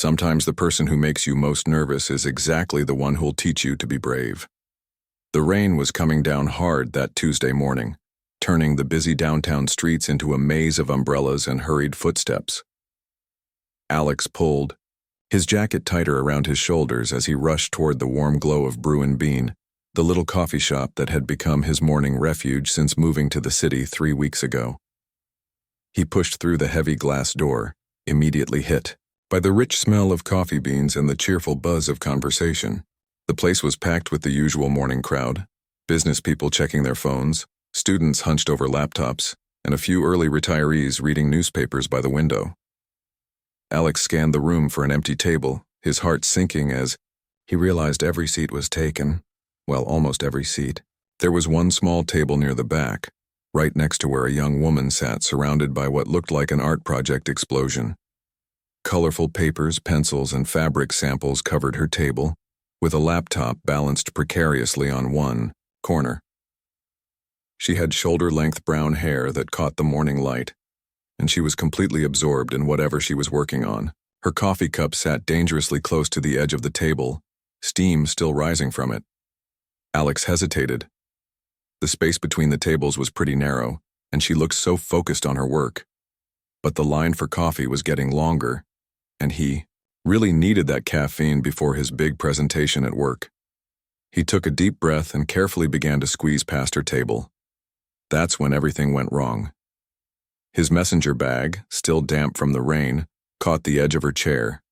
Sometimes the person who makes you most nervous is exactly the one who'll teach you to be brave. The rain was coming down hard that Tuesday morning, turning the busy downtown streets into a maze of umbrellas and hurried footsteps. Alex pulled his jacket tighter around his shoulders as he rushed toward the warm glow of Brew and Bean, the little coffee shop that had become his morning refuge since moving to the city 3 weeks ago. He pushed through the heavy glass door, immediately hit by the rich smell of coffee beans and the cheerful buzz of conversation. The place was packed with the usual morning crowd, business people checking their phones, students hunched over laptops, and a few early retirees reading newspapers by the window. Alex scanned the room for an empty table, his heart sinking as he realized every seat was taken. Well, almost every seat. There was one small table near the back, right next to where a young woman sat, surrounded by what looked like an art project explosion. Colorful papers, pencils, and fabric samples covered her table, with a laptop balanced precariously on one corner. She had shoulder-length brown hair that caught the morning light, and she was completely absorbed in whatever she was working on. Her coffee cup sat dangerously close to the edge of the table, steam still rising from it. Alex hesitated. The space between the tables was pretty narrow, and she looked so focused on her work. But the line for coffee was getting longer, and he really needed that caffeine before his big presentation at work. He took a deep breath and carefully began to squeeze past her table. That's when everything went wrong. His messenger bag, still damp from the rain, caught the edge of her chair.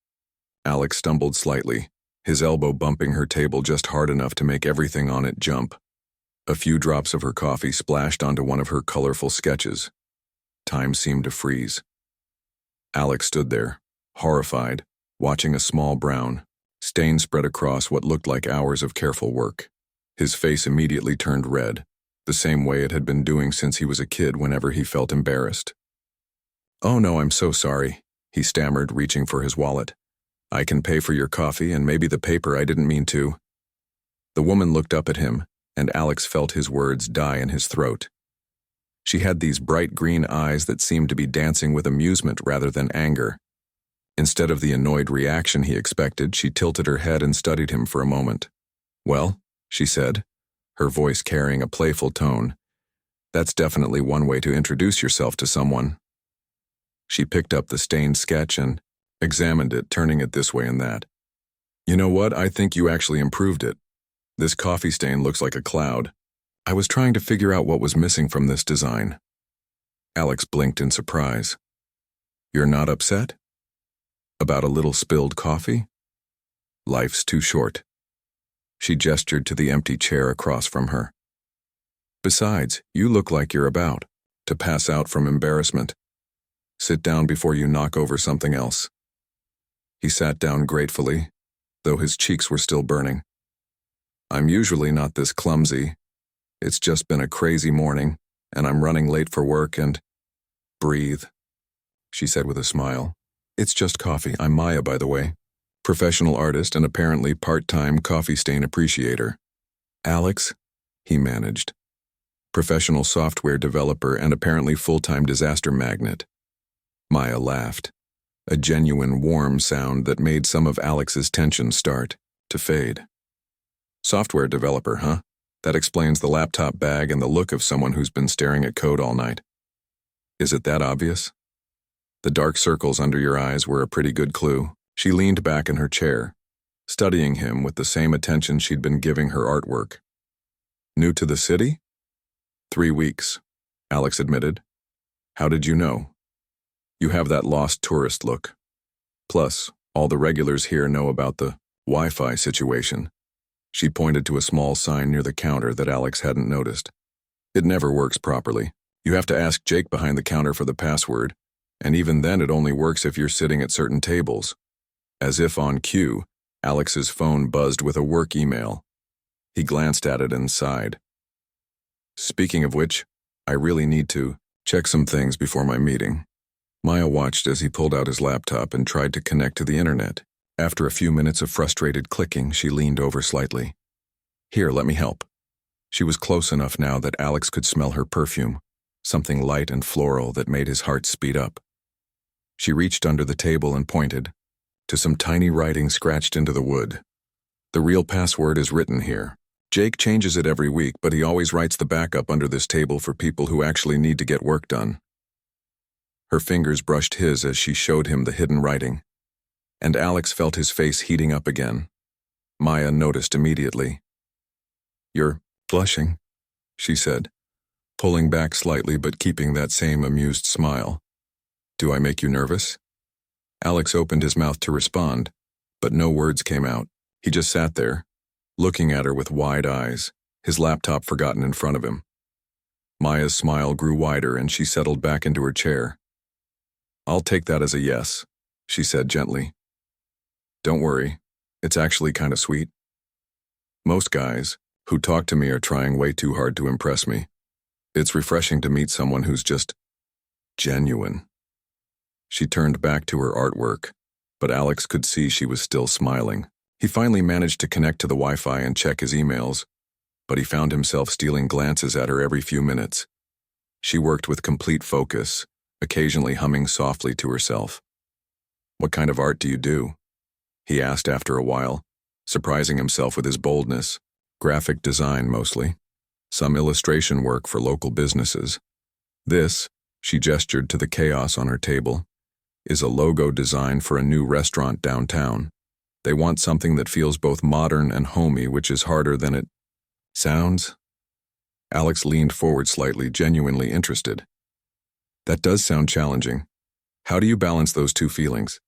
Alex stumbled slightly, his elbow bumping her table just hard enough to make everything on it jump. A few drops of her coffee splashed onto one of her colorful sketches. Time seemed to freeze. Alex stood there, horrified, watching a small brown stain spread across what looked like hours of careful work. His face immediately turned red, the same way it had been doing since he was a kid whenever he felt embarrassed. "Oh no, I'm so sorry," he stammered, reaching for his wallet. "I can pay for your coffee and maybe the paper, I didn't mean to." The woman looked up at him, and Alex felt his words die in his throat. She had these bright green eyes that seemed to be dancing with amusement rather than anger. Instead of the annoyed reaction he expected, she tilted her head and studied him for a moment. "Well," she said, her voice carrying a playful tone, "that's definitely one way to introduce yourself to someone." She picked up the stained sketch and examined it, turning it this way and that. "You know what? I think you actually improved it. This coffee stain looks like a cloud. I was trying to figure out what was missing from this design." Alex blinked in surprise. "You're not upset? About a little spilled coffee? Life's too short." She gestured to the empty chair across from her. "Besides, you look like you're about to pass out from embarrassment. Sit down before you knock over something else." He sat down gratefully, though his cheeks were still burning. "I'm usually not this clumsy. It's just been a crazy morning, and I'm running late for work and—" "Breathe," she said with a smile. "It's just coffee. I'm Maya, by the way. Professional artist and apparently part-time coffee stain appreciator." "Alex," he managed. "Professional software developer and apparently full-time disaster magnet." Maya laughed, a genuine warm sound that made some of Alex's tension start to fade. "Software developer, huh? That explains the laptop bag and the look of someone who's been staring at code all night. Is it that obvious? The dark circles under your eyes were a pretty good clue." She leaned back in her chair, studying him with the same attention she'd been giving her artwork. "New to the city?" 3 weeks, Alex admitted. "How did you know? You have that lost tourist look. Plus, all the regulars here know about the Wi-Fi situation." She pointed to a small sign near the counter that Alex hadn't noticed. "It never works properly. You have to ask Jake behind the counter for the password, and even then it only works if you're sitting at certain tables." As if on cue, Alex's phone buzzed with a work email. He glanced at it and sighed. "Speaking of which, I really need to check some things before my meeting." Maya watched as he pulled out his laptop and tried to connect to the internet. After a few minutes of frustrated clicking, she leaned over slightly. "Here, let me help." She was close enough now that Alex could smell her perfume, something light and floral that made his heart speed up. She reached under the table and pointed. to some tiny writing scratched into the wood. The real password is written here. Jake changes it every week, but he always writes the backup under this table for people who actually need to get work done. Her fingers brushed his as she showed him the hidden writing, and Alex felt his face heating up again. Maya noticed immediately. "You're blushing," she said, pulling back slightly but keeping that same amused smile. "Do I make you nervous?" Alex opened his mouth to respond, but no words came out. He just sat there, looking at her with wide eyes, his laptop forgotten in front of him. Maya's smile grew wider and she settled back into her chair. "I'll take that as a yes," she said gently. "Don't worry, it's actually kind of sweet. Most guys who talk to me are trying way too hard to impress me. It's refreshing to meet someone who's just genuine." She turned back to her artwork, but Alex could see she was still smiling. He finally managed to connect to the Wi-Fi and check his emails, but he found himself stealing glances at her every few minutes. She worked with complete focus, occasionally humming softly to herself. "What kind of art do you do?" he asked after a while, surprising himself with his boldness. "Graphic design mostly. Some illustration work for local businesses. This," she gestured to the chaos on her table, "is a logo design for a new restaurant downtown. They want something that feels both modern and homey, which is harder than it sounds." Alex leaned forward slightly, genuinely interested. "That does sound challenging. How do you balance those two feelings?"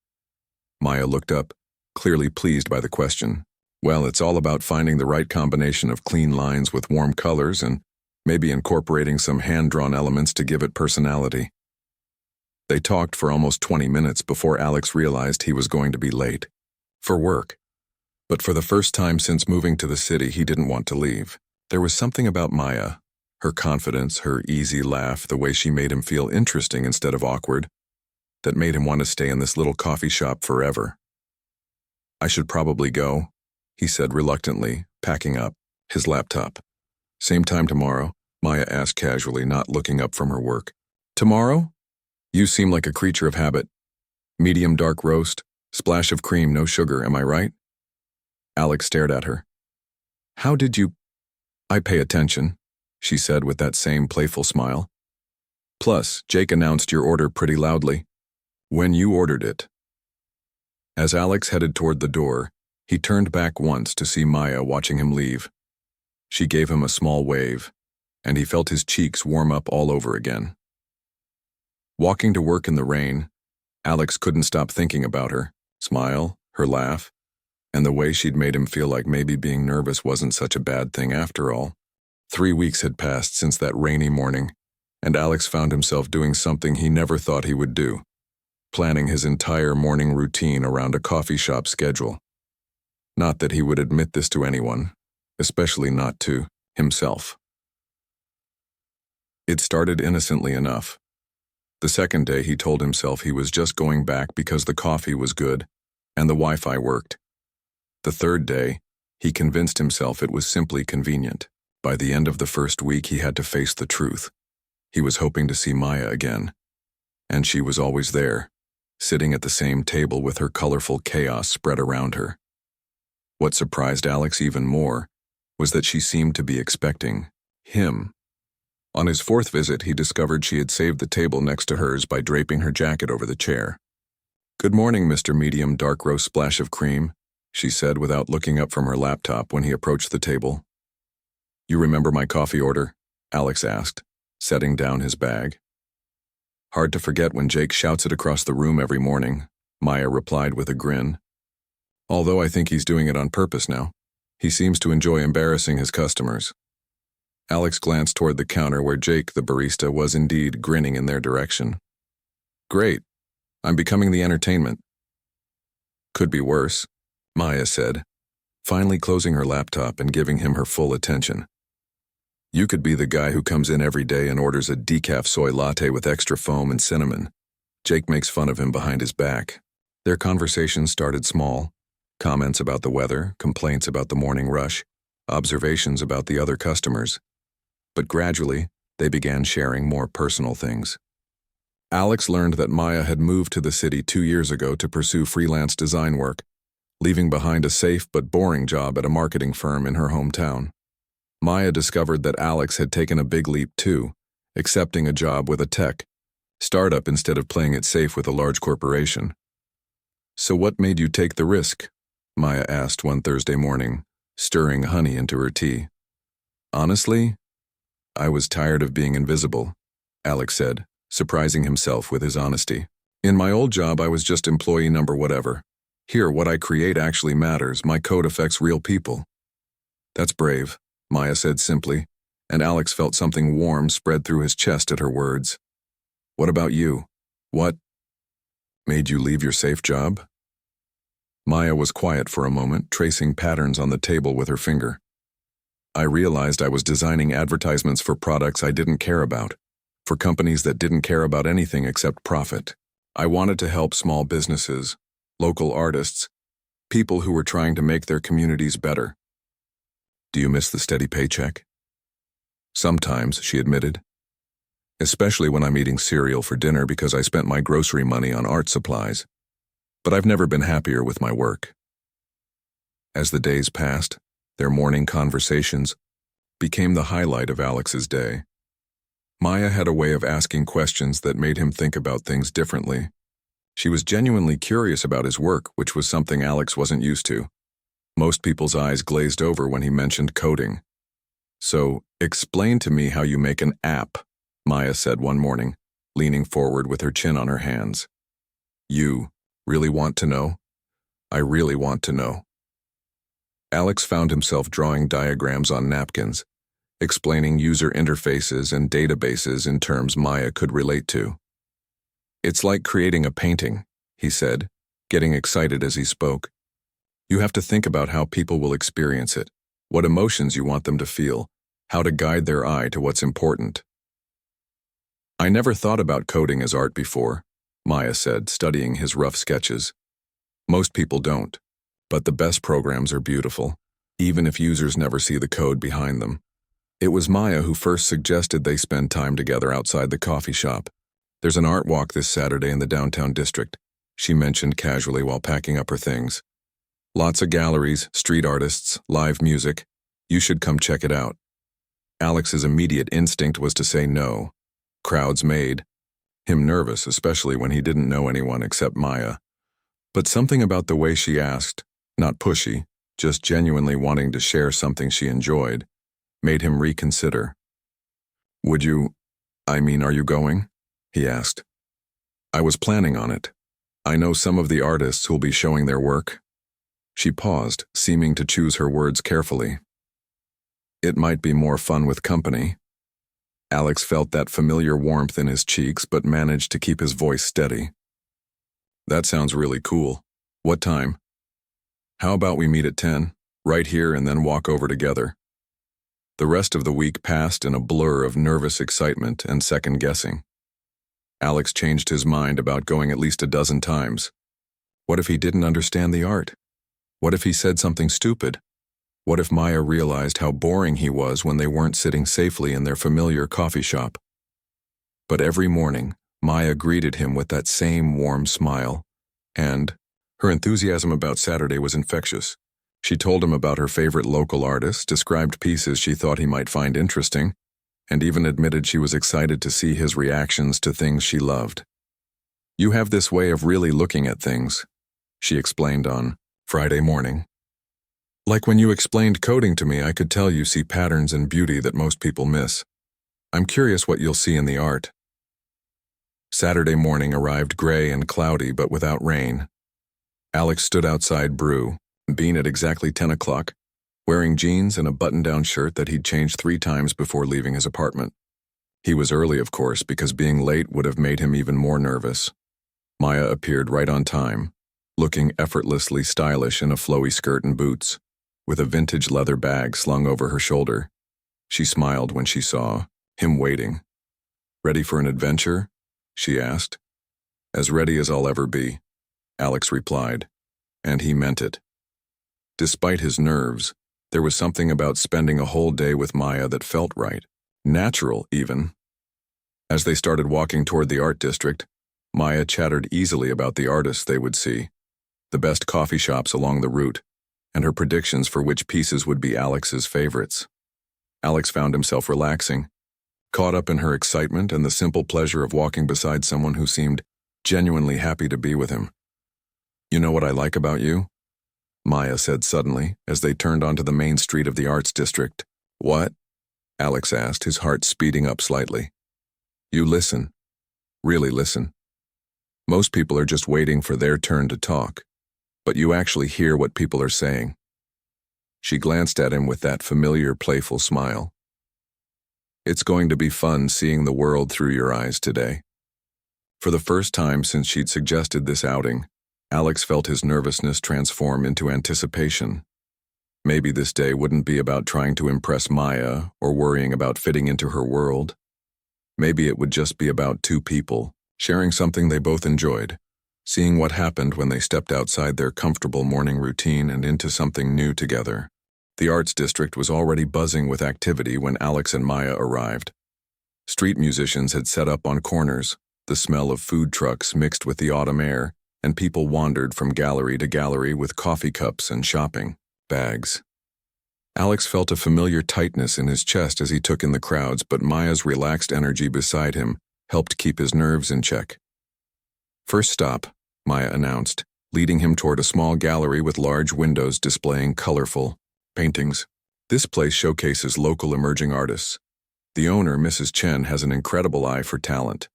Maya looked up, clearly pleased by the question. "Well, it's all about finding the right combination of clean lines with warm colors and maybe incorporating some hand-drawn elements to give it personality." They talked for almost 20 minutes before Alex realized he was going to be late for work. But for the first time since moving to the city, he didn't want to leave. There was something about Maya, her confidence, her easy laugh, the way she made him feel interesting instead of awkward, that made him want to stay in this little coffee shop forever. "I should probably go," he said reluctantly, packing up his laptop. "Same time tomorrow?" Maya asked casually, not looking up from her work. "Tomorrow? You seem like a creature of habit. Medium dark roast, splash of cream, no sugar, am I right?" Alex stared at her. "How did you—" "I pay attention," she said with that same playful smile. "Plus, Jake announced your order pretty loudly. When you ordered it." As Alex headed toward the door, he turned back once to see Maya watching him leave. She gave him a small wave, and he felt his cheeks warm up all over again. Walking to work in the rain, Alex couldn't stop thinking about her smile, her laugh, and the way she'd made him feel like maybe being nervous wasn't such a bad thing after all. 3 weeks had passed since that rainy morning, and Alex found himself doing something he never thought he would do, planning his entire morning routine around a coffee shop schedule. Not that he would admit this to anyone, especially not to himself. It started innocently enough. The second day he told himself he was just going back because the coffee was good and the Wi-Fi worked. The third day, he convinced himself it was simply convenient. By the end of the first week, he had to face the truth. He was hoping to see Maya again, and she was always there, sitting at the same table with her colorful chaos spread around her. What surprised Alex even more was that she seemed to be expecting him. On his fourth visit, he discovered she had saved the table next to hers by draping her jacket over the chair. "Good morning, Mr. Medium Dark Roast Splash of Cream," she said without looking up from her laptop when he approached the table. "You remember my coffee order?" Alex asked, setting down his bag. "Hard to forget when Jake shouts it across the room every morning," Maya replied with a grin. "Although I think he's doing it on purpose now. He seems to enjoy embarrassing his customers." Alex glanced toward the counter where Jake, the barista, was indeed grinning in their direction. "Great. I'm becoming the entertainment." "Could be worse," Maya said, finally closing her laptop and giving him her full attention. "You could be the guy who comes in every day and orders a decaf soy latte with extra foam and cinnamon." Jake makes fun of him behind his back. Their conversation started small. Comments about the weather, complaints about the morning rush, observations about the other customers. But gradually, they began sharing more personal things. Alex learned that Maya had moved to the city 2 years ago to pursue freelance design work, leaving behind a safe but boring job at a marketing firm in her hometown. Maya discovered that Alex had taken a big leap too, accepting a job with a tech startup instead of playing it safe with a large corporation. "So what made you take the risk?" Maya asked one Thursday morning, stirring honey into her tea. "Honestly, I was tired of being invisible," Alex said, surprising himself with his honesty. "In my old job, I was just employee number whatever. Here, what I create actually matters. My code affects real people." "That's brave," Maya said simply, and Alex felt something warm spread through his chest at her words. "What about you? What made you leave your safe job?" Maya was quiet for a moment, tracing patterns on the table with her finger. "I realized I was designing advertisements for products I didn't care about, for companies that didn't care about anything except profit. I wanted to help small businesses, local artists, people who were trying to make their communities better." "Do you miss the steady paycheck?" "Sometimes," she admitted. "Especially when I'm eating cereal for dinner because I spent my grocery money on art supplies. But I've never been happier with my work." As the days passed, their morning conversations became the highlight of Alex's day. Maya had a way of asking questions that made him think about things differently. She was genuinely curious about his work, which was something Alex wasn't used to. Most people's eyes glazed over when he mentioned coding. "So, explain to me how you make an app," Maya said one morning, leaning forward with her chin on her hands. "You really want to know?" "I really want to know." Alex found himself drawing diagrams on napkins, explaining user interfaces and databases in terms Maya could relate to. "It's like creating a painting," he said, getting excited as he spoke. "You have to think about how people will experience it, what emotions you want them to feel, how to guide their eye to what's important." "I never thought about coding as art before," Maya said, studying his rough sketches. "Most people don't, but the best programs are beautiful, even if users never see the code behind them." It was Maya who first suggested they spend time together outside the coffee shop. "There's an art walk this Saturday in the downtown district," she mentioned casually while packing up her things. "Lots of galleries, street artists, live music. You should come check it out." Alex's immediate instinct was to say no. Crowds made him nervous, especially when he didn't know anyone except Maya. But something about the way she asked, not pushy, just genuinely wanting to share something she enjoyed, made him reconsider. Are you going?" he asked. "I was planning on it. I know some of the artists who'll be showing their work." She paused, seeming to choose her words carefully. "It might be more fun with company." Alex felt that familiar warmth in his cheeks but managed to keep his voice steady. "That sounds really cool. What time?" "How about we meet at 10, right here, and then walk over together?" The rest of the week passed in a blur of nervous excitement and second-guessing. Alex changed his mind about going at least a dozen times. What if he didn't understand the art? What if he said something stupid? What if Maya realized how boring he was when they weren't sitting safely in their familiar coffee shop? But every morning, Maya greeted him with that same warm smile, and her enthusiasm about Saturday was infectious. She told him about her favorite local artists, described pieces she thought he might find interesting, and even admitted she was excited to see his reactions to things she loved. "You have this way of really looking at things," she explained on Friday morning. "Like when you explained coding to me, I could tell you see patterns and beauty that most people miss. I'm curious what you'll see in the art." Saturday morning arrived gray and cloudy but without rain. Alex stood outside Brew Bean at exactly 10 o'clock, wearing jeans and a button-down shirt that he'd changed 3 times before leaving his apartment. He was early, of course, because being late would have made him even more nervous. Maya appeared right on time, looking effortlessly stylish in a flowy skirt and boots, with a vintage leather bag slung over her shoulder. She smiled when she saw him waiting. "Ready for an adventure?" she asked. "As ready as I'll ever be," Alex replied, and he meant it. Despite his nerves, there was something about spending a whole day with Maya that felt right, natural even. As they started walking toward the art district, Maya chattered easily about the artists they would see, the best coffee shops along the route, and her predictions for which pieces would be Alex's favorites. Alex found himself relaxing, caught up in her excitement and the simple pleasure of walking beside someone who seemed genuinely happy to be with him. "You know what I like about you?" Maya said suddenly, as they turned onto the main street of the arts district. "What?" Alex asked, his heart speeding up slightly. "You listen. Really listen. Most people are just waiting for their turn to talk, but you actually hear what people are saying." She glanced at him with that familiar, playful smile. "It's going to be fun seeing the world through your eyes today." For the first time since she'd suggested this outing, Alex felt his nervousness transform into anticipation. Maybe this day wouldn't be about trying to impress Maya or worrying about fitting into her world. Maybe it would just be about two people, sharing something they both enjoyed, seeing what happened when they stepped outside their comfortable morning routine and into something new together. The arts district was already buzzing with activity when Alex and Maya arrived. Street musicians had set up on corners, the smell of food trucks mixed with the autumn air, and people wandered from gallery to gallery with coffee cups and shopping bags. Alex felt a familiar tightness in his chest as he took in the crowds, but Maya's relaxed energy beside him helped keep his nerves in check. "First stop," Maya announced, leading him toward a small gallery with large windows displaying colorful paintings. "This place showcases local emerging artists. The owner, Mrs. Chen, has an incredible eye for talent."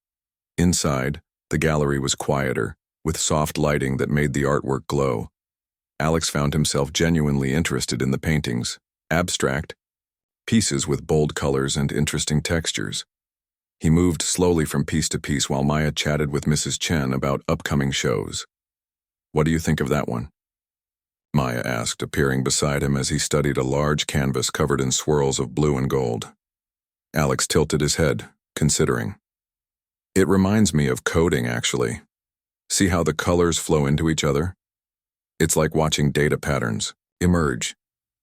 Inside, the gallery was quieter, with soft lighting that made the artwork glow. Alex found himself genuinely interested in the paintings, abstract pieces with bold colors and interesting textures. He moved slowly from piece to piece while Maya chatted with Mrs. Chen about upcoming shows. "What do you think of that one?" Maya asked, appearing beside him as he studied a large canvas covered in swirls of blue and gold. Alex tilted his head, considering. "It reminds me of coding, actually. See how the colors flow into each other? It's like watching data patterns emerge.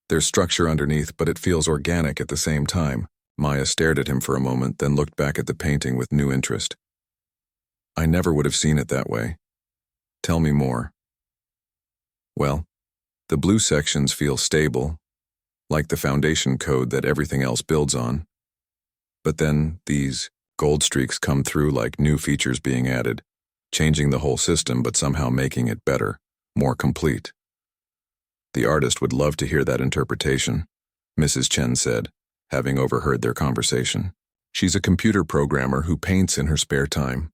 There's structure underneath, but it feels organic at the same time." Maya stared at him for a moment, then looked back at the painting with new interest. "I never would have seen it that way. Tell me more." "Well, the blue sections feel stable, like the foundation code that everything else builds on. But then these gold streaks come through like new features being added, changing the whole system but somehow making it better, more complete." "The artist would love to hear that interpretation," Mrs. Chen said, having overheard their conversation. "She's a computer programmer who paints in her spare time.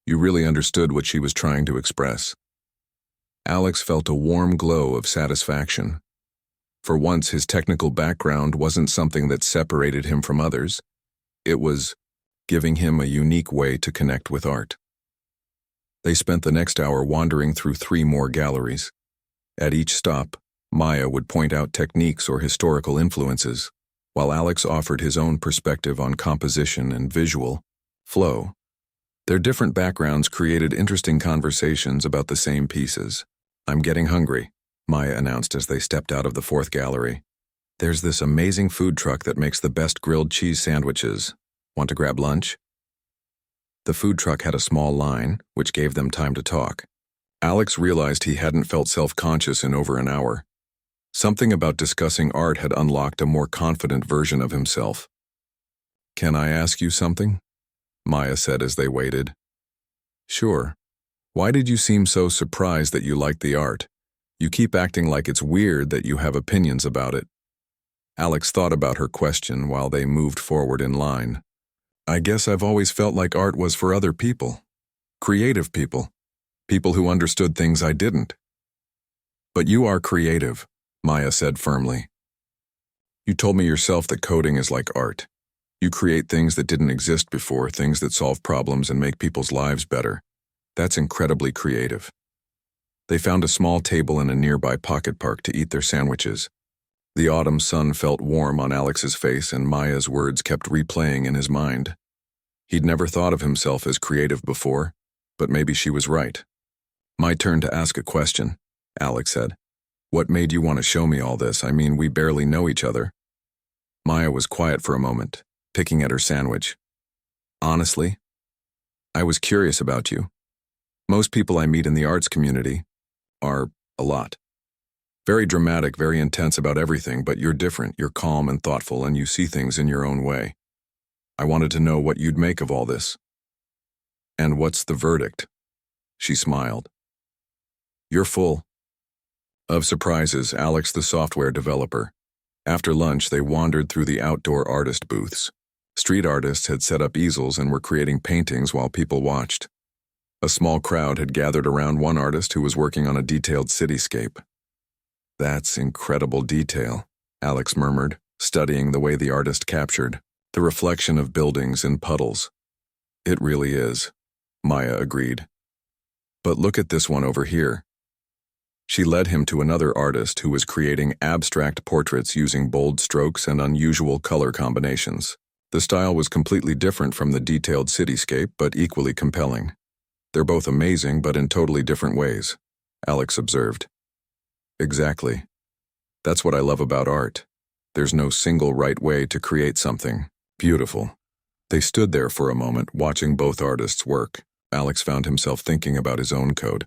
You really understood what she was trying to express." Alex felt a warm glow of satisfaction. For once, his technical background wasn't something that separated him from others. It was giving him a unique way to connect with art. They spent the next hour wandering through 3 more galleries. At each stop, Maya would point out techniques or historical influences, while Alex offered his own perspective on composition and visual flow. Their different backgrounds created interesting conversations about the same pieces. "I'm getting hungry," Maya announced as they stepped out of the 4th gallery. "There's this amazing food truck that makes the best grilled cheese sandwiches. Want to grab lunch?" The food truck had a small line, which gave them time to talk. Alex realized he hadn't felt self-conscious in over an hour. Something about discussing art had unlocked a more confident version of himself. "Can I ask you something?" Maya said as they waited. "Sure. Why did you seem so surprised that you liked the art? You keep acting like it's weird that you have opinions about it." Alex thought about her question while they moved forward in line. "I guess I've always felt like art was for other people. Creative people. People who understood things I didn't." "But you are creative," Maya said firmly. "You told me yourself that coding is like art. You create things that didn't exist before, things that solve problems and make people's lives better. That's incredibly creative." They found a small table in a nearby pocket park to eat their sandwiches. The autumn sun felt warm on Alex's face, and Maya's words kept replaying in his mind. He'd never thought of himself as creative before, but maybe she was right. "My turn to ask a question," Alex said. "What made you want to show me all this? I mean, we barely know each other." Maya was quiet for a moment, picking at her sandwich. "Honestly, I was curious about you. Most people I meet in the arts community are a lot. Very dramatic, very intense about everything, but you're different. You're calm and thoughtful, and you see things in your own way. I wanted to know what you'd make of all this. And what's the verdict? She smiled. You're full of surprises, Alex, the software developer. After lunch, they wandered through the outdoor artist booths. Street artists had set up easels and were creating paintings while people watched. A small crowd had gathered around one artist who was working on a detailed cityscape. That's incredible detail, Alex murmured, studying the way the artist captured the reflection of buildings in puddles. It really is, Maya agreed. But look at this one over here. She led him to another artist who was creating abstract portraits using bold strokes and unusual color combinations. The style was completely different from the detailed cityscape, but equally compelling. They're both amazing, but in totally different ways, Alex observed. Exactly. That's what I love about art. There's no single right way to create something beautiful. They stood there for a moment, watching both artists work. Alex found himself thinking about his own code,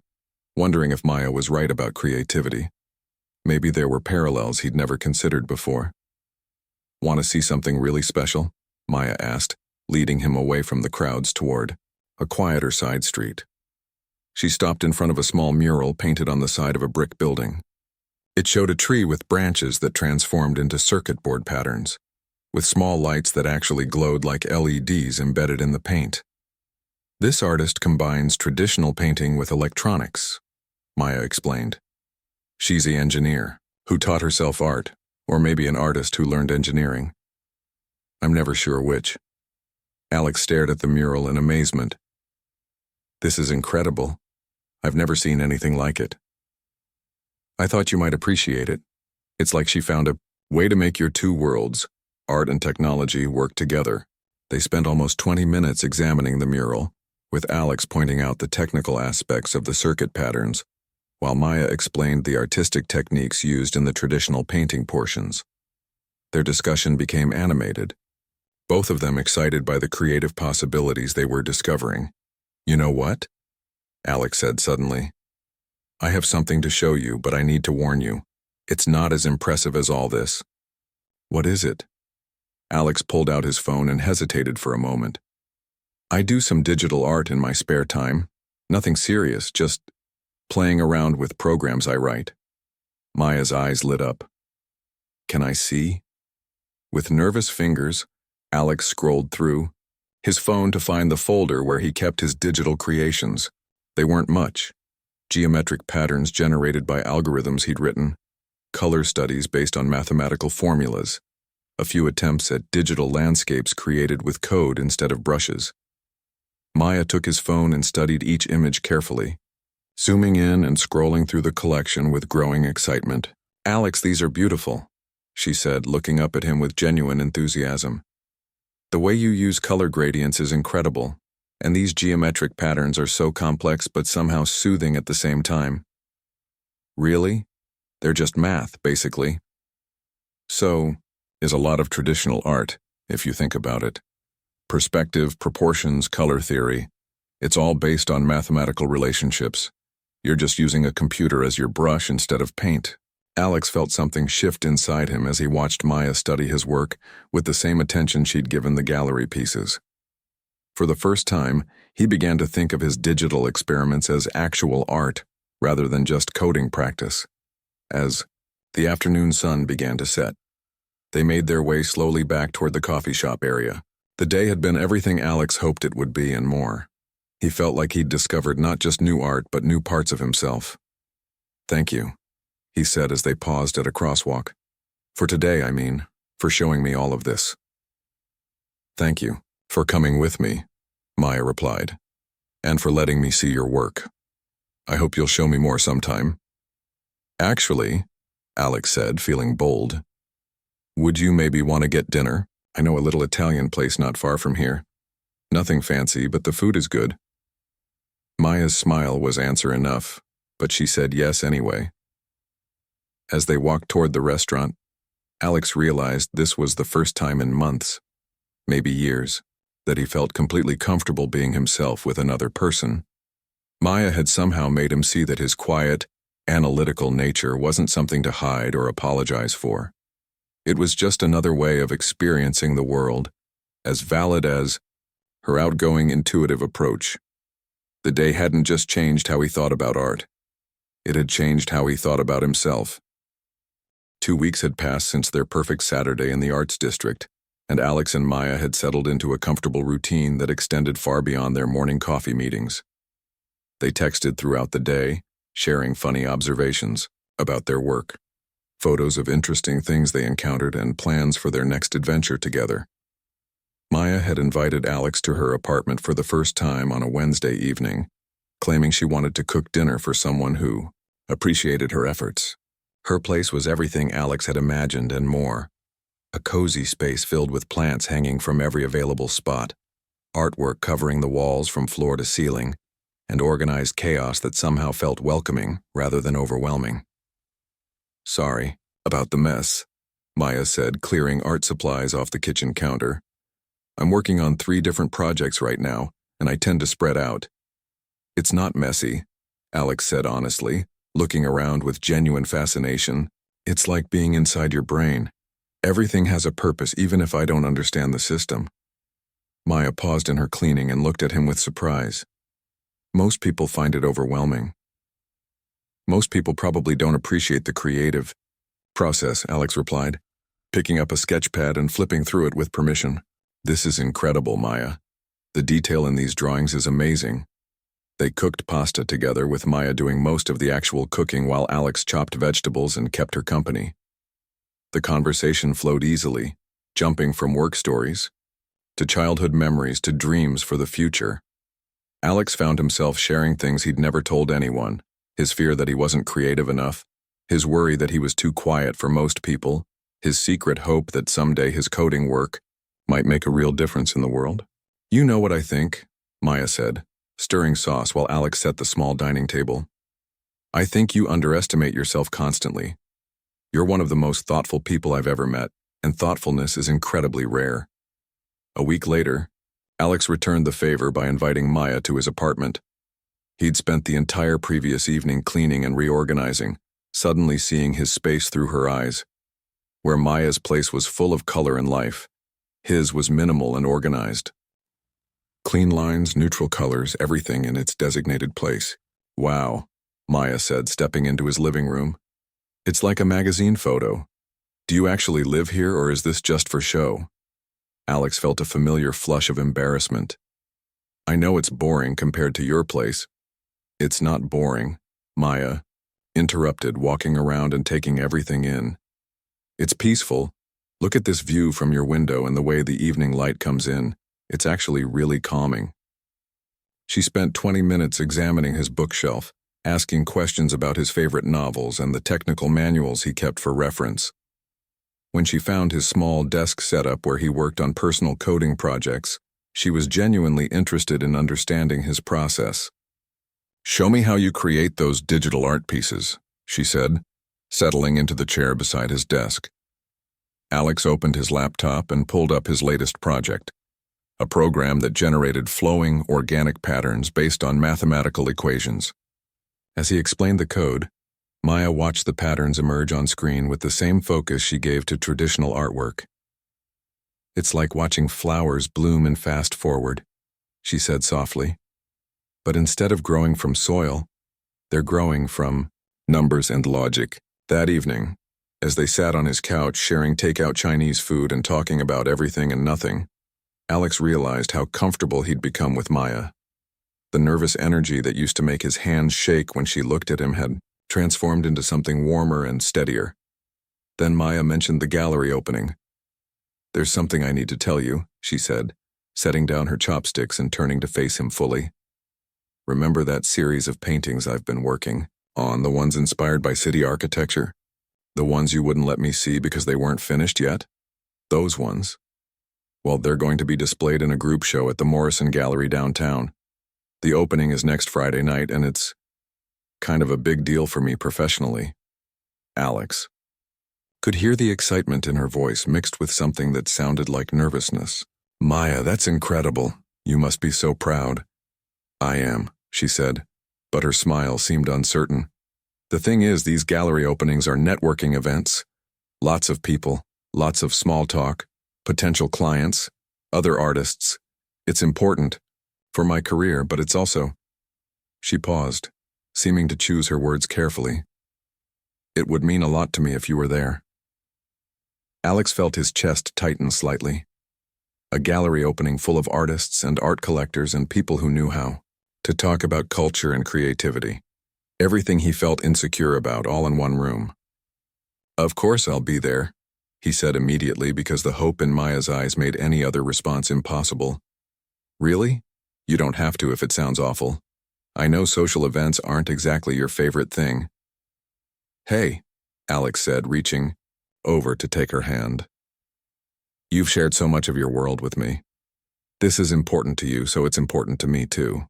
wondering if Maya was right about creativity. Maybe there were parallels he'd never considered before. Want to see something really special? Maya asked, leading him away from the crowds toward a quieter side street. She stopped in front of a small mural painted on the side of a brick building. It showed a tree with branches that transformed into circuit board patterns, with small lights that actually glowed like LEDs embedded in the paint. This artist combines traditional painting with electronics, Maya explained. She's an engineer who taught herself art, or maybe an artist who learned engineering. I'm never sure which. Alex stared at the mural in amazement. This is incredible. I've never seen anything like it. I thought you might appreciate it. It's like she found a way to make your two worlds, art and technology, work together. They spent almost 20 minutes examining the mural, with Alex pointing out the technical aspects of the circuit patterns, while Maya explained the artistic techniques used in the traditional painting portions. Their discussion became animated, both of them excited by the creative possibilities they were discovering. You know what? Alex said suddenly. I have something to show you, but I need to warn you. It's not as impressive as all this. What is it? Alex pulled out his phone and hesitated for a moment. I do some digital art in my spare time. Nothing serious, just playing around with programs I write. Maya's eyes lit up. Can I see? With nervous fingers, Alex scrolled through his phone to find the folder where he kept his digital creations. They weren't much. Geometric patterns generated by algorithms he'd written, color studies based on mathematical formulas, a few attempts at digital landscapes created with code instead of brushes. Maya took his phone and studied each image carefully, zooming in and scrolling through the collection with growing excitement. Alex, these are beautiful, she said, looking up at him with genuine enthusiasm. The way you use color gradients is incredible, and these geometric patterns are so complex but somehow soothing at the same time. Really? They're just math, basically. So, is a lot of traditional art, if you think about it. Perspective, proportions, color theory. It's all based on mathematical relationships. You're just using a computer as your brush instead of paint. Alex felt something shift inside him as he watched Maya study his work with the same attention she'd given the gallery pieces. For the first time, he began to think of his digital experiments as actual art, rather than just coding practice. As the afternoon sun began to set, they made their way slowly back toward the coffee shop area. The day had been everything Alex hoped it would be and more. He felt like he'd discovered not just new art, but new parts of himself. Thank you, he said as they paused at a crosswalk. For today, I mean, for showing me all of this. Thank you for coming with me, Maya replied, and for letting me see your work. I hope you'll show me more sometime. Actually, Alex said, feeling bold, would you maybe want to get dinner? I know a little Italian place not far from here. Nothing fancy, but the food is good. Maya's smile was answer enough, but she said yes anyway. As they walked toward the restaurant, Alex realized this was the first time in months, maybe years, that he felt completely comfortable being himself with another person. Maya had somehow made him see that his quiet, analytical nature wasn't something to hide or apologize for. It was just another way of experiencing the world, as valid as her outgoing, intuitive approach. The day hadn't just changed how he thought about art. It had changed how he thought about himself. 2 weeks had passed since their perfect Saturday in the Arts District, and Alex and Maya had settled into a comfortable routine that extended far beyond their morning coffee meetings. They texted throughout the day, sharing funny observations about their work, photos of interesting things they encountered, and plans for their next adventure together. Maya had invited Alex to her apartment for the first time on a Wednesday evening, claiming she wanted to cook dinner for someone who appreciated her efforts. Her place was everything Alex had imagined and more. A cozy space filled with plants hanging from every available spot, artwork covering the walls from floor to ceiling, and organized chaos that somehow felt welcoming rather than overwhelming. "Sorry about the mess," Maya said, clearing art supplies off the kitchen counter. "I'm working on 3 different projects right now, and I tend to spread out." "It's not messy," Alex said honestly, looking around with genuine fascination. "It's like being inside your brain. Everything has a purpose even if I don't understand the system." Maya paused in her cleaning and looked at him with surprise. "Most people find it overwhelming. Most people probably don't appreciate the creative process," Alex replied, picking up a sketch pad and flipping through it with permission. "This is incredible, Maya. The detail in these drawings is amazing." They cooked pasta together, with Maya doing most of the actual cooking while Alex chopped vegetables and kept her company. The conversation flowed easily, jumping from work stories to childhood memories to dreams for the future. Alex found himself sharing things he'd never told anyone: his fear that he wasn't creative enough, his worry that he was too quiet for most people, his secret hope that someday his coding work might make a real difference in the world. "You know what I think," Maya said, stirring sauce while Alex set the small dining table. "I think you underestimate yourself constantly. You're one of the most thoughtful people I've ever met, and thoughtfulness is incredibly rare." A week later, Alex returned the favor by inviting Maya to his apartment. He'd spent the entire previous evening cleaning and reorganizing, suddenly seeing his space through her eyes. Where Maya's place was full of color and life, his was minimal and organized. Clean lines, neutral colors, everything in its designated place. "Wow," Maya said, stepping into his living room. "It's like a magazine photo. Do you actually live here, or is this just for show?" Alex felt a familiar flush of embarrassment. "I know it's boring compared to your place." "It's not boring," Maya interrupted, walking around and taking everything in. "It's peaceful. Look at this view from your window and the way the evening light comes in. It's actually really calming." She spent 20 minutes examining his bookshelf, asking questions about his favorite novels and the technical manuals he kept for reference. When she found his small desk setup where he worked on personal coding projects, she was genuinely interested in understanding his process. "Show me how you create those digital art pieces," she said, settling into the chair beside his desk. Alex opened his laptop and pulled up his latest project, a program that generated flowing, organic patterns based on mathematical equations. As he explained the code, Maya watched the patterns emerge on screen with the same focus she gave to traditional artwork. "It's like watching flowers bloom and fast forward," she said softly. "But instead of growing from soil, they're growing from numbers and logic." That evening, as they sat on his couch sharing takeout Chinese food and talking about everything and nothing, Alex realized how comfortable he'd become with Maya. The nervous energy that used to make his hands shake when she looked at him had transformed into something warmer and steadier. Then Maya mentioned the gallery opening. "There's something I need to tell you," she said, setting down her chopsticks and turning to face him fully. "Remember that series of paintings I've been working on, the ones inspired by city architecture? The ones you wouldn't let me see because they weren't finished yet? Those ones? Well, they're going to be displayed in a group show at the Morrison Gallery downtown. The opening is next Friday night, and it's kind of a big deal for me professionally." Alex could hear the excitement in her voice mixed with something that sounded like nervousness. Maya, that's incredible. You must be so proud. I am, she said, but her smile seemed uncertain. The thing is, these gallery openings are networking events. Lots of people, lots of small talk, potential clients, other artists. It's important for my career, but it's also... She paused, seeming to choose her words carefully. It would mean a lot to me if you were there. Alex felt his chest tighten slightly. A gallery opening full of artists and art collectors and people who knew how to talk about culture and creativity. Everything he felt insecure about, all in one room. Of course I'll be there, he said immediately, because the hope in Maya's eyes made any other response impossible. Really? You don't have to if it sounds awful. I know social events aren't exactly your favorite thing. Hey, Alex said, reaching over to take her hand. You've shared so much of your world with me. This is important to you, so it's important to me too.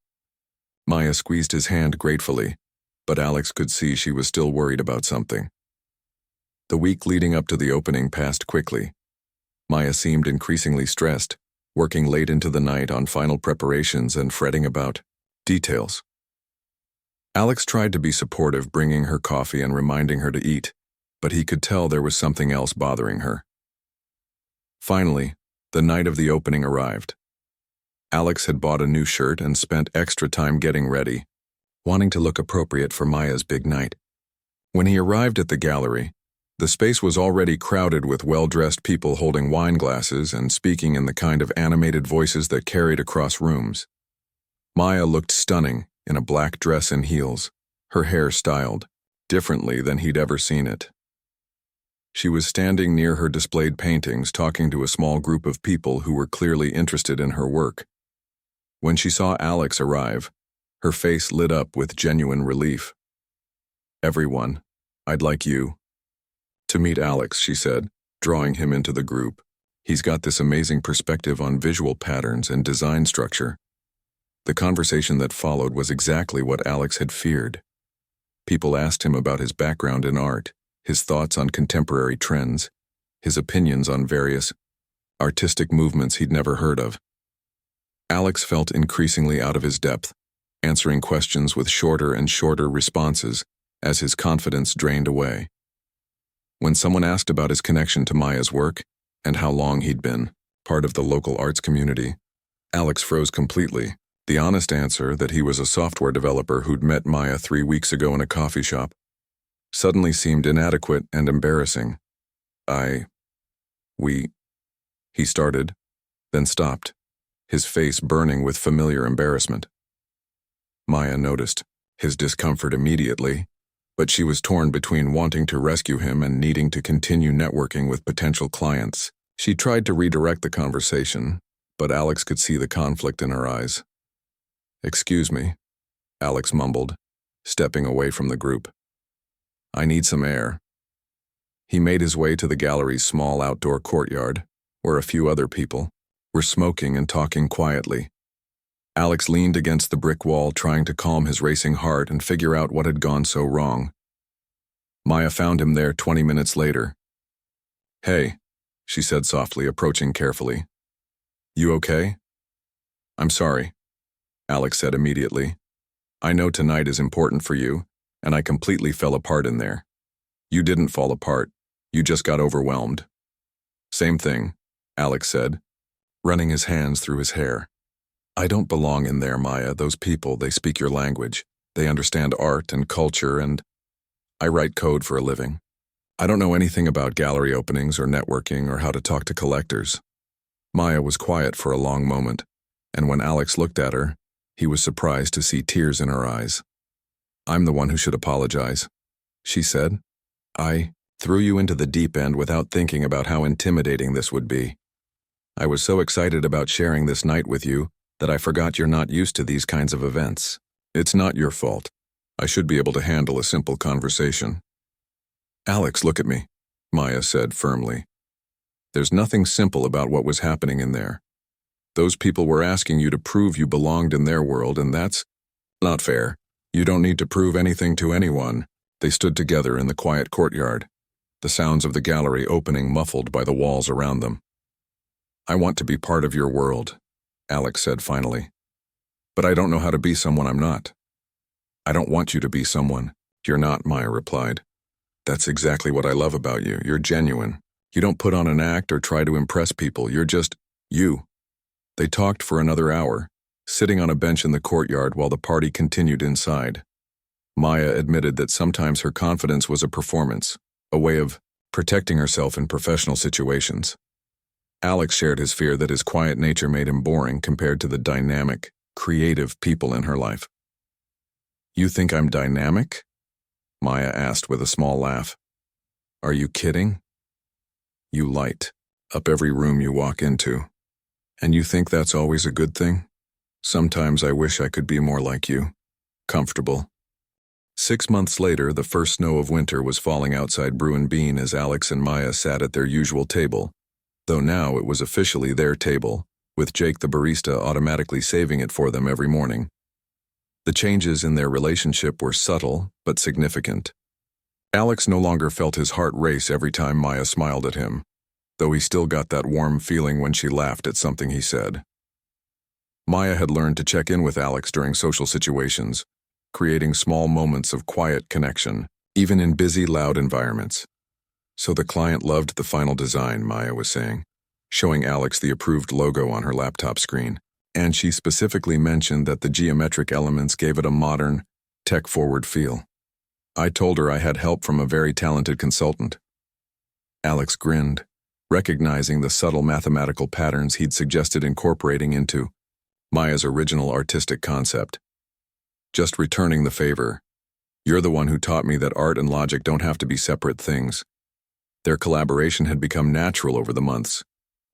Maya squeezed his hand gratefully, but Alex could see she was still worried about something. The week leading up to the opening passed quickly. Maya seemed increasingly stressed, working late into the night on final preparations and fretting about details. Alex tried to be supportive, bringing her coffee and reminding her to eat, but he could tell there was something else bothering her. Finally, the night of the opening arrived. Alex had bought a new shirt and spent extra time getting ready, wanting to look appropriate for Maya's big night. When he arrived at the gallery, the space was already crowded with well-dressed people holding wine glasses and speaking in the kind of animated voices that carried across rooms. Maya looked stunning in a black dress and heels, her hair styled differently than he'd ever seen it. She was standing near her displayed paintings, talking to a small group of people who were clearly interested in her work. When she saw Alex arrive, her face lit up with genuine relief. "Everyone, I'd like you to meet Alex," she said, drawing him into the group. "He's got this amazing perspective on visual patterns and design structure." The conversation that followed was exactly what Alex had feared. People asked him about his background in art, his thoughts on contemporary trends, his opinions on various artistic movements he'd never heard of. Alex felt increasingly out of his depth, answering questions with shorter and shorter responses as his confidence drained away. When someone asked about his connection to Maya's work and how long he'd been part of the local arts community, Alex froze completely. The honest answer, that he was a software developer who'd met Maya 3 weeks ago in a coffee shop, suddenly seemed inadequate and embarrassing. He started, then stopped, his face burning with familiar embarrassment. Maya noticed his discomfort immediately, but she was torn between wanting to rescue him and needing to continue networking with potential clients. She tried to redirect the conversation, but Alex could see the conflict in her eyes. "Excuse me," Alex mumbled, stepping away from the group. "I need some air." He made his way to the gallery's small outdoor courtyard, where a few other people were smoking and talking quietly. Alex leaned against the brick wall, trying to calm his racing heart and figure out what had gone so wrong. Maya found him there 20 minutes later. "Hey," she said softly, approaching carefully. "You okay?" "I'm sorry," Alex said immediately. "I know tonight is important for you, and I completely fell apart in there." "You didn't fall apart. You just got overwhelmed." "Same thing," Alex said, running his hands through his hair. "I don't belong in there, Maya. Those people, they speak your language. They understand art and culture, and I write code for a living. I don't know anything about gallery openings or networking or how to talk to collectors." Maya was quiet for a long moment, and when Alex looked at her, he was surprised to see tears in her eyes. "I'm the one who should apologize," she said. "I threw you into the deep end without thinking about how intimidating this would be. I was so excited about sharing this night with you that I forgot you're not used to these kinds of events. It's not your fault. I should be able to handle a simple conversation." "Alex, look at me," Maya said firmly. "There's nothing simple about what was happening in there. Those people were asking you to prove you belonged in their world, and that's not fair. You don't need to prove anything to anyone." They stood together in the quiet courtyard, the sounds of the gallery opening muffled by the walls around them. I want to be part of your world, Alex said finally. But I don't know how to be someone I'm not. I don't want you to be someone you're not, Maya replied. That's exactly what I love about you. You're genuine. You don't put on an act or try to impress people. You're just you. They talked for another hour, sitting on a bench in the courtyard while the party continued inside. Maya admitted that sometimes her confidence was a performance, a way of protecting herself in professional situations. Alex shared his fear that his quiet nature made him boring compared to the dynamic, creative people in her life. You think I'm dynamic? Maya asked with a small laugh. Are you kidding? You light up every room you walk into. And you think that's always a good thing? Sometimes I wish I could be more like you. Comfortable. 6 months later, the first snow of winter was falling outside Brew and Bean as Alex and Maya sat at their usual table, though now it was officially their table, with Jake the barista automatically saving it for them every morning. The changes in their relationship were subtle but significant. Alex no longer felt his heart race every time Maya smiled at him, though he still got that warm feeling when she laughed at something he said. Maya had learned to check in with Alex during social situations, creating small moments of quiet connection, even in busy, loud environments. So the client loved the final design, Maya was saying, showing Alex the approved logo on her laptop screen. And she specifically mentioned that the geometric elements gave it a modern, tech-forward feel. I told her I had help from a very talented consultant. Alex grinned, recognizing the subtle mathematical patterns he'd suggested incorporating into Maya's original artistic concept. Just returning the favor. You're the one who taught me that art and logic don't have to be separate things. Their collaboration had become natural over the months.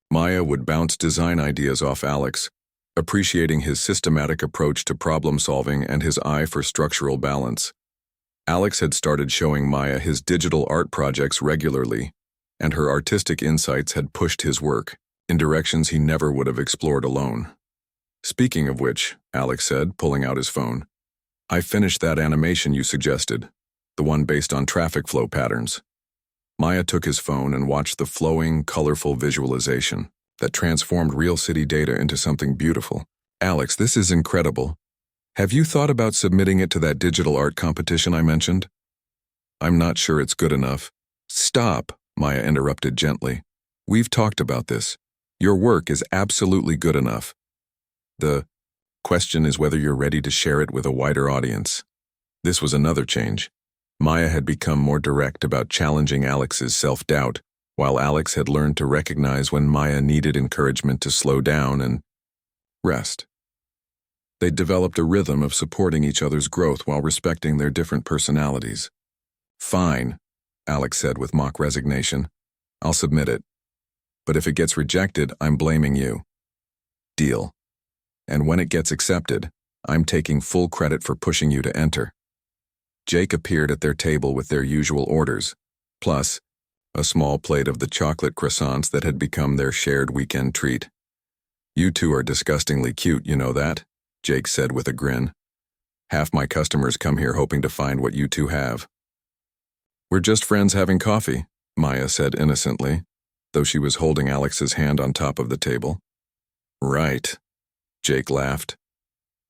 Maya would bounce design ideas off Alex, appreciating his systematic approach to problem-solving and his eye for structural balance. Alex had started showing Maya his digital art projects regularly, and her artistic insights had pushed his work in directions he never would have explored alone. Speaking of which, Alex said, pulling out his phone, I finished that animation you suggested, the one based on traffic flow patterns. Maya took his phone and watched the flowing, colorful visualization that transformed real city data into something beautiful. Alex, this is incredible. Have you thought about submitting it to that digital art competition I mentioned? I'm not sure it's good enough. Stop, Maya interrupted gently. We've talked about this. Your work is absolutely good enough. The question is whether you're ready to share it with a wider audience. This was another change. Maya had become more direct about challenging Alex's self-doubt, while Alex had learned to recognize when Maya needed encouragement to slow down and rest. They'd developed a rhythm of supporting each other's growth while respecting their different personalities. Fine, Alex said with mock resignation. I'll submit it. But if it gets rejected, I'm blaming you. Deal. And when it gets accepted, I'm taking full credit for pushing you to enter. Jake appeared at their table with their usual orders, plus a small plate of the chocolate croissants that had become their shared weekend treat. You two are disgustingly cute, you know that? Jake said with a grin. Half my customers come here hoping to find what you two have. We're just friends having coffee, Maya said innocently, though she was holding Alex's hand on top of the table. Right, Jake laughed.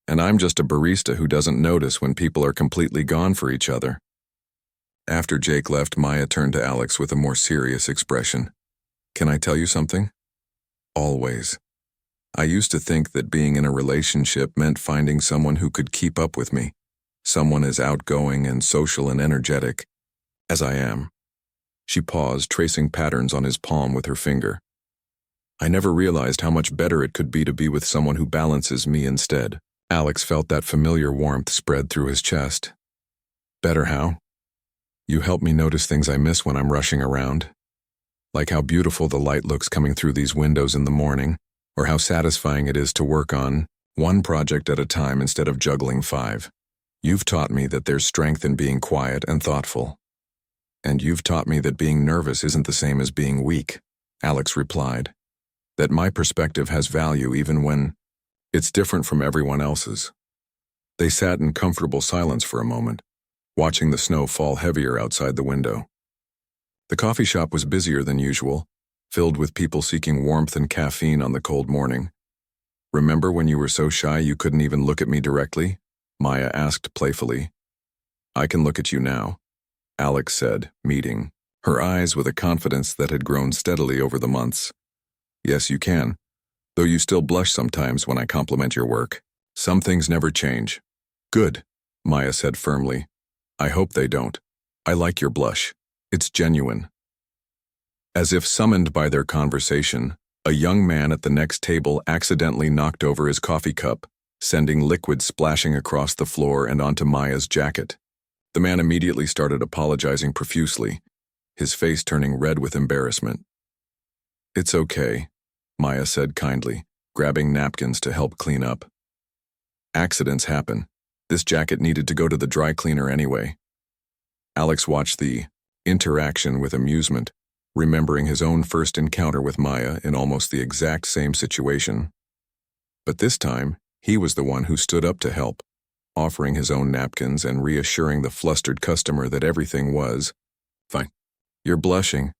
And I'm just a barista who doesn't notice when people are completely gone for each other. After Jake left, Maya turned to Alex with a more serious expression. Can I tell you something? Always. I used to think that being in a relationship meant finding someone who could keep up with me, someone as outgoing and social and energetic as I am. She paused, tracing patterns on his palm with her finger. I never realized how much better it could be to be with someone who balances me instead. Alex felt that familiar warmth spread through his chest. Better how? You help me notice things I miss when I'm rushing around. Like how beautiful the light looks coming through these windows in the morning, or how satisfying it is to work on one project at a time instead of juggling 5. You've taught me that there's strength in being quiet and thoughtful. And you've taught me that being nervous isn't the same as being weak, Alex replied. That my perspective has value even when it's different from everyone else's. They sat in comfortable silence for a moment, watching the snow fall heavier outside the window. The coffee shop was busier than usual, filled with people seeking warmth and caffeine on the cold morning. "Remember when you were so shy you couldn't even look at me directly?" Maya asked playfully. "I can look at you now," Alex said, meeting her eyes with a confidence that had grown steadily over the months. "Yes, you can, though you still blush sometimes when I compliment your work. Some things never change." "Good," Maya said firmly. "I hope they don't. I like your blush. It's genuine." As if summoned by their conversation, a young man at the next table accidentally knocked over his coffee cup, sending liquid splashing across the floor and onto Maya's jacket. The man immediately started apologizing profusely, his face turning red with embarrassment. "It's okay," Maya said kindly, grabbing napkins to help clean up. "Accidents happen. This jacket needed to go to the dry cleaner anyway." Alex watched the interaction with amusement, remembering his own first encounter with Maya in almost the exact same situation. But this time, he was the one who stood up to help, offering his own napkins and reassuring the flustered customer that everything was fine. "You're blushing,"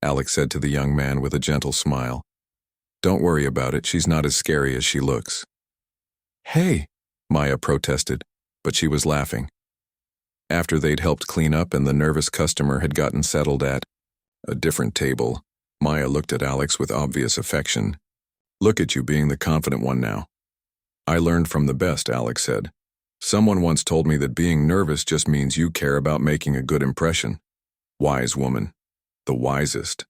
Alex said to the young man with a gentle smile. "Don't worry about it, she's not as scary as she looks." "Hey," Maya protested, but she was laughing. After they'd helped clean up and the nervous customer had gotten settled at a different table, Maya looked at Alex with obvious affection. "Look at you being the confident one now." "I learned from the best," Alex said. "Someone once told me that being nervous just means you care about making a good impression." Wise woman. The wisest.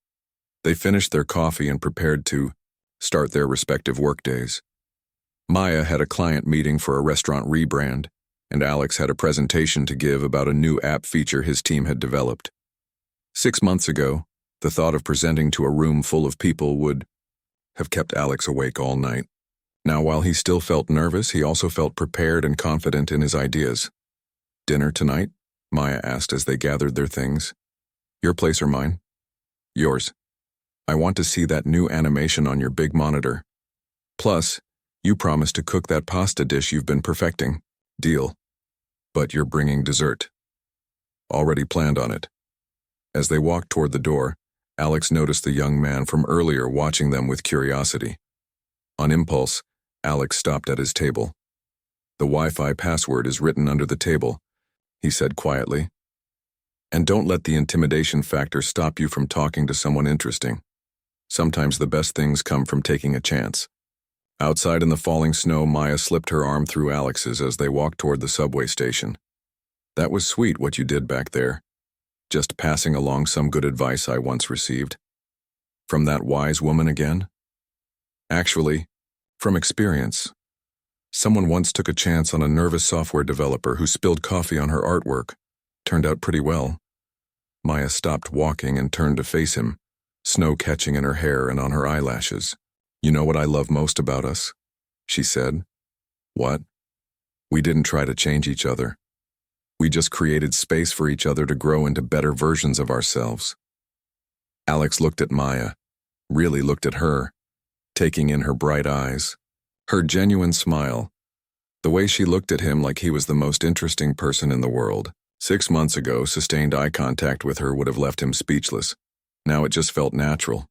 They finished their coffee and prepared to start their respective workdays. Maya had a client meeting for a restaurant rebrand, and Alex had a presentation to give about a new app feature his team had developed. 6 months ago, the thought of presenting to a room full of people would have kept Alex awake all night. Now, while he still felt nervous, he also felt prepared and confident in his ideas. "Dinner tonight?" Maya asked as they gathered their things. "Your place or mine?" "Yours. I want to see that new animation on your big monitor. Plus, you promised to cook that pasta dish you've been perfecting." "Deal. But you're bringing dessert." "Already planned on it." As they walked toward the door, Alex noticed the young man from earlier watching them with curiosity. On impulse, Alex stopped at his table. "The Wi-Fi password is written under the table," he said quietly. "And don't let the intimidation factor stop you from talking to someone interesting. Sometimes the best things come from taking a chance." Outside in the falling snow, Maya slipped her arm through Alex's as they walked toward the subway station. "That was sweet what you did back there. Just passing along some good advice I once received." "From that wise woman again?" "Actually, from experience. Someone once took a chance on a nervous software developer who spilled coffee on her artwork. Turned out pretty well." Maya stopped walking and turned to face him, snow catching in her hair and on her eyelashes. "You know what I love most about us?" she said. "What?" "We didn't try to change each other. We just created space for each other to grow into better versions of ourselves." Alex looked at Maya, really looked at her, taking in her bright eyes, her genuine smile, the way she looked at him like he was the most interesting person in the world. 6 months ago, sustained eye contact with her would have left him speechless. Now it just felt natural.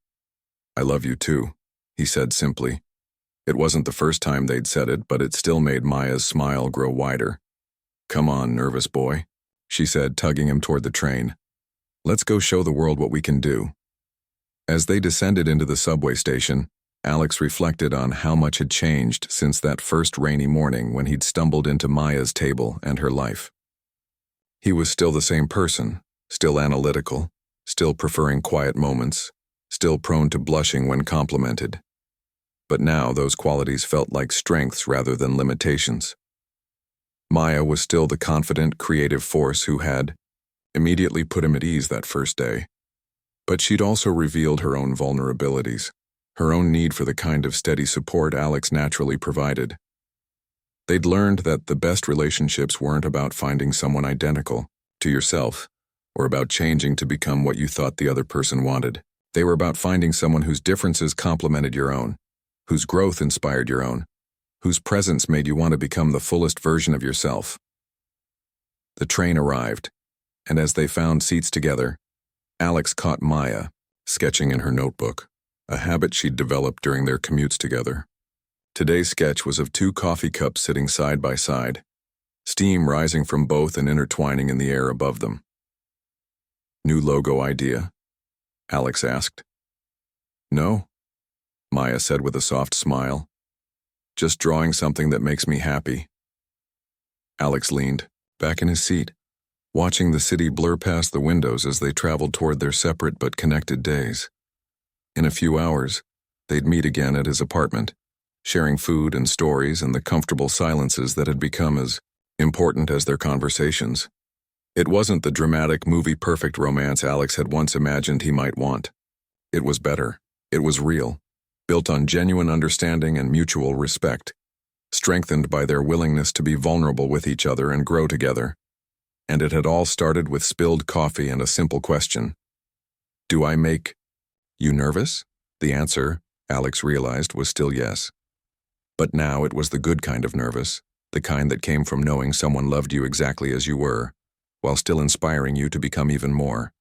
"I love you too," he said simply. It wasn't the first time they'd said it, but it still made Maya's smile grow wider. "Come on, nervous boy," she said, tugging him toward the train. "Let's go show the world what we can do." As they descended into the subway station, Alex reflected on how much had changed since that first rainy morning when he'd stumbled into Maya's table and her life. He was still the same person, still analytical, still preferring quiet moments, still prone to blushing when complimented. But now those qualities felt like strengths rather than limitations. Maya was still the confident, creative force who had immediately put him at ease that first day. But she'd also revealed her own vulnerabilities, her own need for the kind of steady support Alex naturally provided. They'd learned that the best relationships weren't about finding someone identical to yourself, or about changing to become what you thought the other person wanted. They were about finding someone whose differences complemented your own, whose growth inspired your own, whose presence made you want to become the fullest version of yourself. The train arrived, and as they found seats together, Alex caught Maya, sketching in her notebook, a habit she'd developed during their commutes together. Today's sketch was of two coffee cups sitting side by side, steam rising from both and intertwining in the air above them. "New logo idea?" Alex asked. "No," Maya said with a soft smile. "Just drawing something that makes me happy." Alex leaned, back in his seat, watching the city blur past the windows as they traveled toward their separate but connected days. In a few hours, they'd meet again at his apartment, sharing food and stories and the comfortable silences that had become as important as their conversations. It wasn't the dramatic, movie-perfect romance Alex had once imagined he might want. It was better. It was real, built on genuine understanding and mutual respect, strengthened by their willingness to be vulnerable with each other and grow together. And it had all started with spilled coffee and a simple question. "Do I make you nervous?" The answer, Alex realized, was still yes. But now it was the good kind of nervous, the kind that came from knowing someone loved you exactly as you were, while still inspiring you to become even more.